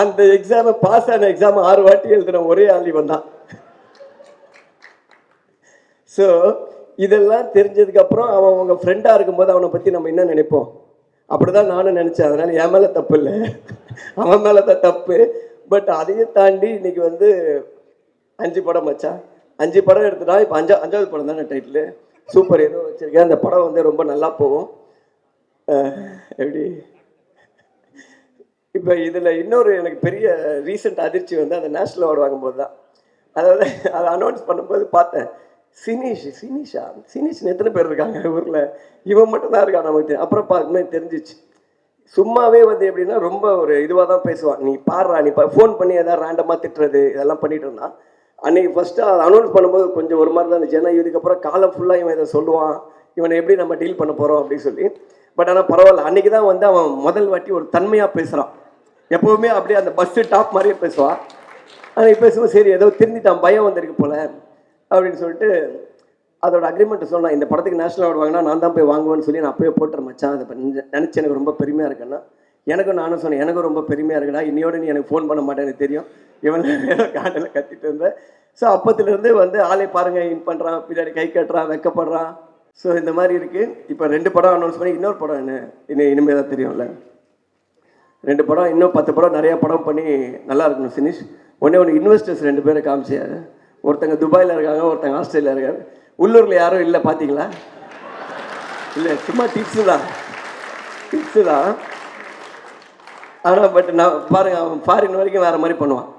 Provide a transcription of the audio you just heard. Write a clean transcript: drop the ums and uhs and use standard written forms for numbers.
அந்த எக்ஸாமை பாஸ் ஆன எக்ஸாம் 6 வாட்டி எழுதுன ஒரே ஆள் இவன் தான். ஸோ இதெல்லாம் தெரிஞ்சதுக்கப்புறம் அவன் உங்கள் ஃப்ரெண்டாக இருக்கும்போது அவனை பற்றி நம்ம என்ன நினைப்போம்? அப்படிதான் நானும் நினச்சேன். அதனால் என் மேலே தப்பு இல்லை, அவன் மேலே தான் தப்பு. பட் அதையும் தாண்டி இன்னைக்கு வந்து 5 படம் மச்சான், 5 படம் எடுத்துட்டா. இப்போ 5வது படம் தானே டைட்டில். சூப்பர் ஹீரோ வச்சுருக்கேன். அந்த படம் வந்து ரொம்ப நல்லா போகும். எப்படி இப்போ இதில் இன்னொரு எனக்கு பெரிய ரீசெண்ட் அதிர்ச்சி வந்து அந்த நேஷ்னல் அவார்டு வாங்கும்போது தான். அதாவது அதை அனௌன்ஸ் பண்ணும்போது பார்த்தேன், சினிஷ்னு எத்தனை பேர் இருக்காங்க ஊரில், இவன் மட்டும்தான் இருக்கான் நமக்கு. அப்புறம் பார்க்கும்போது தெரிஞ்சிச்சு. சும்மாவே வந்து எப்படின்னா ரொம்ப ஒரு இதுவாக தான் பேசுவான். நீ பாடுறா, நீ ஃபோன் பண்ணி எதாவது ரேண்டமாக திட்டுறது இதெல்லாம் பண்ணிட்டு இருந்தான். அன்றைக்கி ஃபஸ்ட்டு அதை அனௌன்ஸ் பண்ணும்போது கொஞ்சம் ஒரு மாதிரி தான் இருந்துச்சு. ஏன்னா இதுக்கப்புறம் காலம் ஃபுல்லாக இவன் இதை சொல்லுவான், இவனை எப்படி நம்ம டீல் பண்ண போகிறோம் அப்படின்னு சொல்லி. பட் ஆனால் பரவாயில்ல, அன்றைக்கி தான் வந்து அவன் முதல் வாட்டி ஒரு தன்மையாக பேசுகிறான். எப்போவுமே அப்படியே அந்த பஸ்ஸு டாப் மாதிரியே பேசுவான். அன்றைக்கி பேசும்போது சரி ஏதோ திருந்திட்டான், பயம் வந்திருக்கு போல அப்படின்னு சொல்லிட்டு அதோட அக்ரிமெண்ட்டை சொன்னான். இந்த படத்துக்கு நேஷனல் அவார்டு வாங்கினா நான் தான் போய் வாங்குவேன்னு சொல்லி நான் அப்போயே போட்டுற மச்சான். அதை நினச்சி எனக்கு ரொம்ப பெருமையாக இருக்குன்னா. நானும் சொன்னேன், எனக்கும் ரொம்ப பெருமையாக இருக்குடா, இன்னையோட நீ எனக்கு ஃபோன் பண்ண மாட்டேன்னு தெரியும். இவன் காட்டில் கத்திட்டு இருந்தேன். ஸோ அப்பத்துலேருந்து வந்து ஆளை பாருங்கள், இன் பண்ணுறான், பின்னாடி கை கட்டுறான், வெக்கப்படுறான். ஸோ இந்த மாதிரி இருக்குது. இப்போ 2 படம் அனௌன்ஸ் பண்ணி இன்னொரு படம் என்ன இனிமேல் தான் தெரியும்ல. 2 படம், இன்னும் 10 படம், நிறையா படம் பண்ணி நல்லா இருக்கணும் சினிஷ். ஒன்று இன்வெஸ்டர்ஸ் 2 பேரை காமிச்சாரு. ஒருத்தங்க துபாயில் இருக்காங்க, ஒருத்தங்க ஆஸ்திரேலியா இருக்காங்க. உள்ளூரில் யாரும் இல்லை பார்த்தீங்களா? இல்லை, சும்மா டிப்ஸு தான். ஆனால் பட் நான் பாருங்கள், அவன் ஃபாரின் வரைக்கும் வேறு மாதிரி பண்ணுவான்.